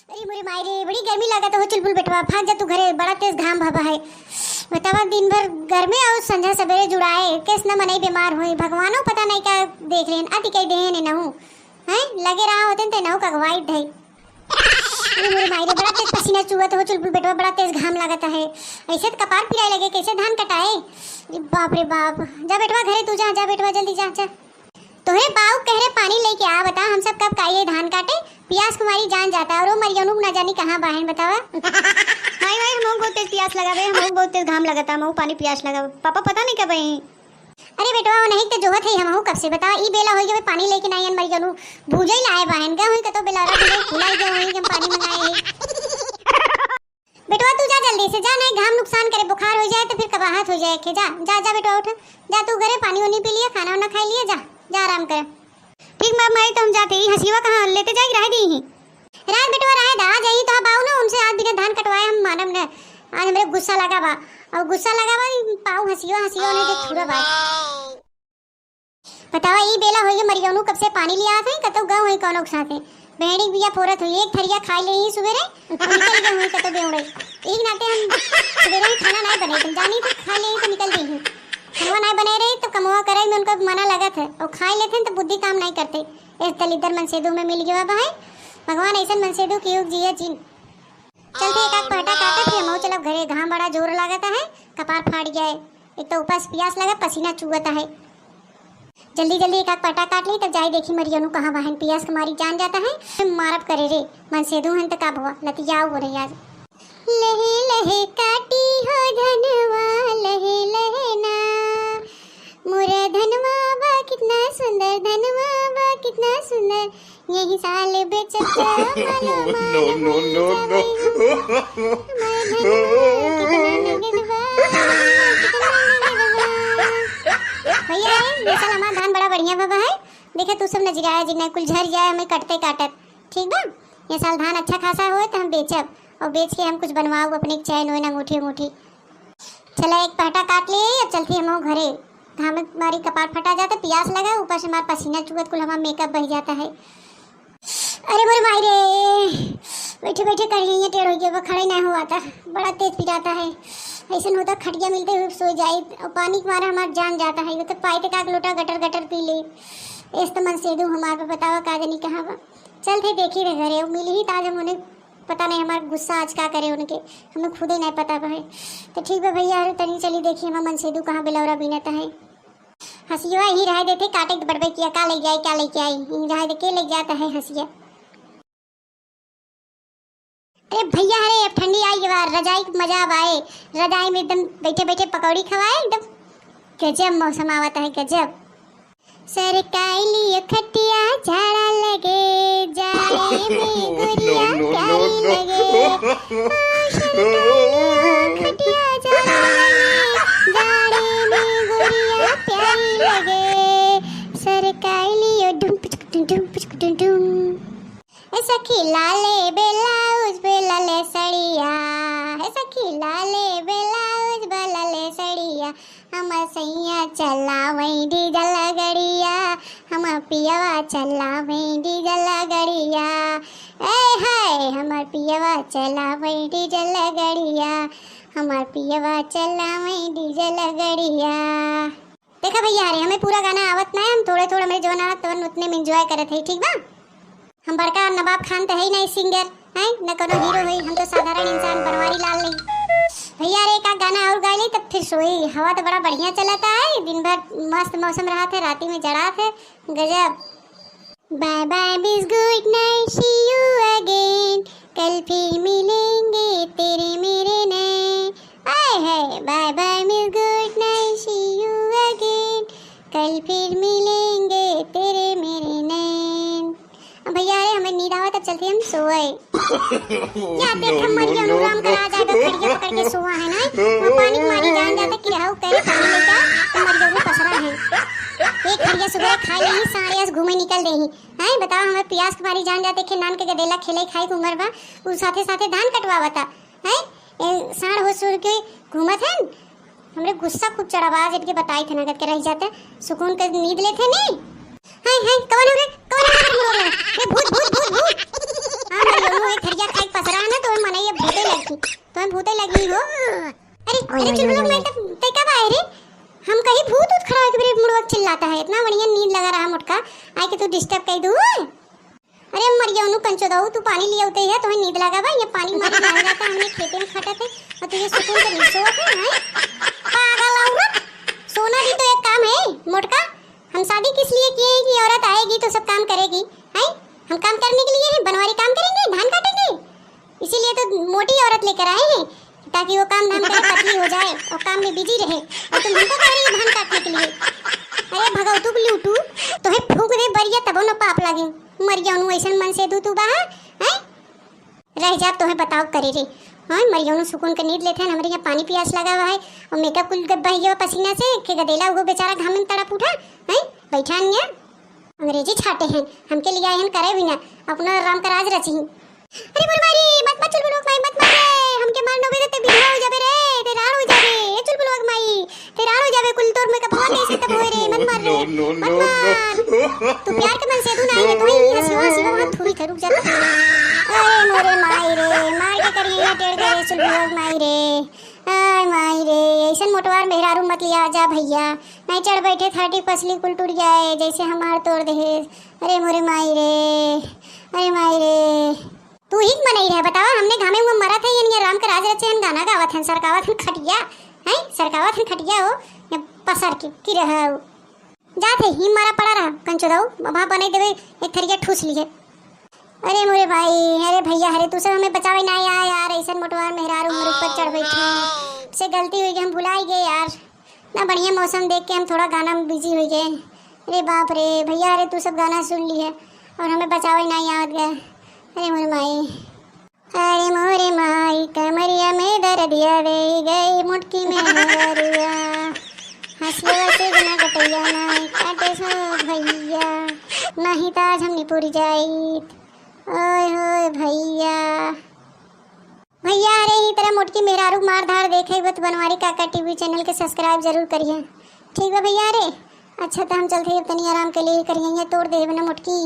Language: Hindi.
अरे मोरे मायरे बड़ी गर्मी लागत हो। चुलबुल बेटवा भाग जा तू घरे, बड़ा तेज घाम भबा है। बतावा दिन भर घर में और संझा सवेरे जुड़ाए केस न मनई बीमार होई। भगवानो पता नहीं क्या देख रहे हैं अति कई देहे ने नहु हैं लगे रहा होते ते नहु का वाइट है। अरे मोरे मायरे बड़ा तेज पसीना चुहत हो। चुलबुल बेटवा बड़ा तेज घाम लागत है। ऐसे तो कपार पिराए लगे कैसे धान कटाए। अरे बाप रे बाप। जा बेटवा घरे तू जा बेटवा जल्दी जा। तोहरे बाऊ कहरे पानी लेके आ। बता हम सब कब काइए धान काटे। पियास कुमारी जान जाता है और वो मरियनु ना जानी कहां बहन बतावा। हाय हाय हमको बहुत तेज प्यास लगा बे, हमको बहुत तेज घाम लगा था, हमको पानी प्यास लगा। पापा पता नहीं कब आई। अरे बेटवा वो नहीं तो जोहत है हमहु कब से। बता ई बेला होई के पानी लेके नहीं अन मरियनु भूजई लाए बहन का होई कतो बेलारा भूजई खुलाई गए होई हम पानी मंगाए। बेटवा तू जा जल्दी से जा, नहीं घाम नुकसान करे, बुखार हो जाए तो फिर कबाहत हो जाए। जा बेटवा उठ जा, तू घरे पानी वानी पी लिया, खाना वाना खा लिया, जा आराम कर। ठीक मां माई तो हम जाते ही। हसीवा कहां लेते जाई रह दी ही। रात बेटवा रहे दा जाई तो पाऊ ना उनसे आज बिना धान कटवाए हम मानम ने। आज हमरे गुस्सा लगा बा और गुस्सा लगा बा पाऊ हसीवा ने देख थोड़ा बात बतावा ई बेला होई मरियनु कब से पानी लिया थे कतो गांव है कोनो साथे भेड़ी बिया फोरत हुई एक थरिया खा ले ही सुबेरे निकल गए हुई कतो बेउड़े एक नाते हम सुबेरे खाना नहीं बने तुम जानी तो खा ले तो निकल गई हूं। खाना नहीं बने रही तो कमवा करे में उनका मना लगा था और खाई लेते तो बुद्धि काम नहीं करते। इस दलिदर मनसेदू में मिल गया भाई भगवान ऐसा मनसेदू की युग जिया जिन। चलते एक पहटा काटा फिर हम चलो घरे। घाम बड़ा जोर लगाता है, कपार फाड़ गया है, एक तो ऊपर प्यास लगा पसीना चुहता है। जल्दी एक पहटा काट ली तब जाए देखी मरियनु कहाँ बहन पियास कुमारी जान जाता है मारब करे रे मनसेदू हन तो का भवा लतियाओ हो रही आज। लहे लहे काटी हो धनवा लहे लहे ना मोरे धनवा बा कितना सुंदर, धनवा बा कितना सुंदर, यही साल बेचत नो भैया ये साल हमारा धान बड़ा बढ़िया बाबा है। देखे तू सब नजराया जिन्ना कुल झर जाए हमें कटते काटत ठीक बा। ये साल धान अच्छा खासा हो तो हम बेचब और बेच के हम कुछ बनवाओ अपने चैन होए अंगूठी। चला एक पहटा काट लिए अब चलती हम घरे। घाम मारी कपार फटा जाता प्यास लगा ऊपर से हमारा पसीना चुहत कुल हमारा मेकअप बह जाता है। अरे मोरे मायरे बैठे कर लिए टेढ़ हो गया खड़े नहीं हुआ था बड़ा तेज पिराता है। ऐसा होता खटिया मिलते हुए सो जाए और पानी के मारा हमारा जान जाता है। तो पाइते का लोटा गटर पी ले इस तो मन से दू हमारे पे बतावा का जानी कहाँ बा। चल थे देखी रहे घरे मिली ही ताज हम उन्हें पता नहीं हमारा गुस्सा आज क्या करे उनके हमें खुद ही नहीं पता है। तो ठीक है भैया अरे तनी चली देखिए हमारा मन से दू कहाँ बेलौरा बीनता है। हंसिया ही रह देते काटे बड़बे किया क्या लेके आई रह दे के ले जाता है हंसिया। अरे भैया अरे अब ठंडी आई बार रजाई मजा अब आए रजाई में एकदम बैठे पकौड़ी खवाए एकदम गजब मौसम आवता है गजब। सरकाई लियो खटिया झाड़ा लगे जाए में गुड़िया प्यारी लगे खटिया झाड़ा लगे जाड़े में गुड़िया प्यारी लगे सरकाई लियो डुम सखी लाले बेलाउज बेलाले सड़िया है सखी लाले बेलाउज बेलाले सड़िया हम सैया चला वही डीजल गड़िया हम पियवा चला वही डीजल गड़िया ए हाय हमार पियवा चला वही डीजल गड़िया हमार पियवा चला वही डीजल गड़िया। देखा भैया अरे हमें पूरा गाना आवत नहीं हम थोड़े मेरे जो ना तो उतने में एंजॉय करे थे ठीक बा। हम बड़का नवाब खान तो है ही नहीं सिंगर है न कोनो हीरो है हम तो साधारण इंसान बनवारी लाल नहीं। भैया रे एक गाना और गा ली तब फिर सोई। हवा तो बड़ा बढ़िया चलाता है दिन भर मस्त मौसम रहा था राती में जड़ा थे गजब। Bye bye miss good night see you again कल फिर मिलेंगे तेरे मेरे नैन आए है bye bye miss good night see you again कल फिर मिलेंगे तेरे मेरे नैन। भैया अरे हमें नींद आवा तब चलते हम सोए या देख हम मरिया अनुराम करा जाएगा खड़िया पकड़ के सोआ है ना वो पानी मारी जान जाता कि रहू करे पानी लेकर तो मरिया को पसरा है एक खड़िया सुबह खा ली साढ़े 8 घूमे निकल देही हैं बताओ हमें प्यास मारी जान जाते के नान के गदेला खेले खाई घूमर बा उस साथे धान कटवावता हैं साढ़ हो सुर के घूमत हैं हमरे गुस्सा खूब चढ़ावा जब के बताई थे नगद के रह जाते सुकून के नींद लेते नहीं हाय हाय कौन हो रे ये भूत हां मरियो एक खड़िया देखी तुम्हें भूते लगी हो। अरे अरे चुलबुल मैं ते कब आए रे? हम कहीं भूत उत खड़ा होके मेरे मुड़वा चिल्लाता है, इतना बढ़िया नींद लगा रहा मोटका आए के तू डिस्टर्ब कर दू। अरे मरिया उनु कंचो दाऊ तू पानी लिया उते है तुम्हें नींद लगा बा ये पानी मारे मार जाता हमने खेते में खटा थे और तुझे सुकून से नहीं सोत है पागल औरत। सोना भी तो एक काम है मोटका। हम शादी किस लिए किए हैं कि औरत आएगी तो सब काम करेगी हैं? हम काम करने के लिए हैं, बनवारी काम करेंगे, धान काटेंगे, इसीलिए तो मोटी औरत लेकर आए हैं ताकि वो काम धाम करे पतली हो जाए और काम में बिजी रहे। और तुम हमको कह रही हो धान काटने के लिए? अरे भगाओ तू लूटू तोहे फूंक दे बरिया तबो न पाप लागे। मरिया नु ऐसन मन से तू बाहा हैं? रह जा तोहे बताओ करे रे। हां मरिया नु सुकून के नींद लेथे हमरे यहाँ पानी प्यास लगा हुआ है और मेकअप कुल बह गया पसीना से के गदेला वो बेचारा घाम में तड़प उठा हैं बैठा नहीं अंग्रेजी छाटे हैं हमके लिए आए हैं करे बिना अपना राम का राज रची। अरे बुलवारी मत मत चुलबुल माई मत मार रे हमके मार नो बेरे ते बिघा हो जाबे रे ते राण हो जाबे ए चुलबुल माई ते राण हो जाबे कुल तोर में का भगवान ऐसे तब होए रे मत मार रे मत मार तू प्यार के मन से तू ना रे तू ही हसीवा हसीवा हाथ थोड़ी थे रुक जा। अरे मोरे माई रे मार के करिए टेढ़ करे चुलबुल माई रे आय माई रे ऐसन मोटवार मेहरारू मत लिया जा भैया नहीं चढ़ बैठे 30 पसली कुल टूट जाए जैसे हमार तोड़ दे। अरे मोरे माई रे अरे माई रे तू ही मनाई रहे बतावा हमने घामे में मरा था ये राम का राज रचे हम गाना गावत हैं सरकावत हैं खटिया हैं सरकावत हैं खटिया हो या पसर की रहा हो जाते ही मारा पड़ा रहा कंचो दाऊ वहाँ बने देवे एक थरिया ठूस लिए। अरे मोरे भाई अरे भैया अरे तू सब हमें बचावे ना यार ऐसा मोटवार मेहरारू मेरे ऊपर चढ़ बैठे से गलती हुई हम भुला ही गए यार ना बढ़िया मौसम देख के हम थोड़ा गाना में बिजी हो गए। अरे बाप रे भैया अरे तू सब गाना सुन लिए और हमें बचावे ना याद गए। अरे मोरे माई कमरिया में दर्दिया दे गई मुटकी में हरुआ हंसिया से बिना कटैया ना काटे सो भैया नहीं ताज हमने पूरी जाई ओए होए भैया भैया अरे ही तरह मोटकी मेहरारू मार धार देखे बत बनवारी काका टीवी चैनल के सब्सक्राइब जरूर करिए ठीक है भैया। अरे अच्छा तो हम चलते हैं तनी आराम के लिए करिए तोड़ दे बना मोटकी।